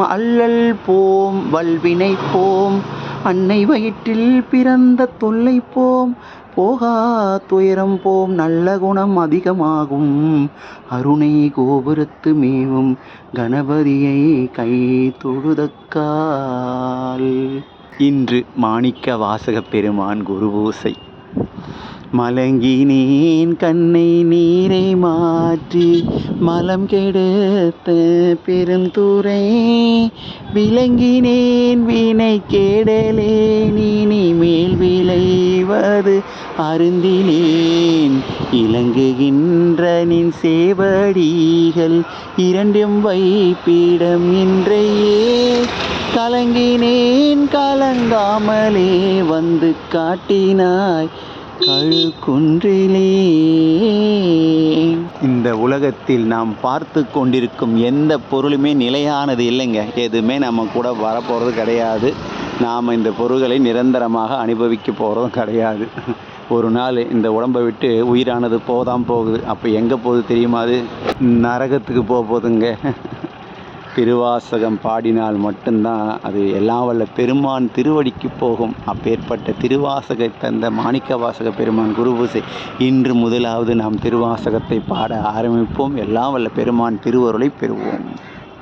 அல்லல் போம் வல்வினை போம் அன்னை வயிற்றில் பிறந்த தொல்லை போம் போகா துயரம் போம் நல்ல குணம் அதிகமாகும் அருணை கோபுரத்து மேவும் கணபதியை கை தொழுதக்கால். இன்று மாணிக்க வாசகப் பெருமான் குருபூசை. மலங்கினேன் கண்ணை நீரை மாற்றி மலம் கெடுத்த பெருந்துரை விளங்கினேன் வினை கேடலே நீ மேல் விளைவது அருந்தினேன் இலங்குகின்ற நின் சேவடிகள் இரண்டும் வைப்பிடம் இன்றையே கலங்கினேன் கலங்காமலே வந்து காட்டினாய் கழுக்குன்றிலே. இந்த உலகத்தில் நாம் பார்த்து கொண்டிருக்கும் எந்த பொருளுமே நிலையானது இல்லைங்க. எதுவுமே நம்ம கூட வரப்போகிறது கிடையாது. நாம் இந்த பொருள்களை நிரந்தரமாக அனுபவிக்க போகிறதும் கிடையாது. ஒரு நாள் இந்த உடம்பை விட்டு உயிரானது போதான் போகுது. அப்போ எங்கே போகுது தெரியுமா? அது நரகத்துக்கு போகுதுங்க. திருவாசகம் பாடினால் மட்டும்தான் அது எல்லாம் வல்ல பெருமான் திருவடிக்கு போகும். அப்பேற்பட்ட திருவாசகை தந்த மாணிக்க வாசக பெருமான் குருபூசை. இன்று முதலாவது நாம் திருவாசகத்தை பாட ஆரம்பிப்போம். எல்லாம் வல்ல பெருமான் திருவருளை பெறுவோம்.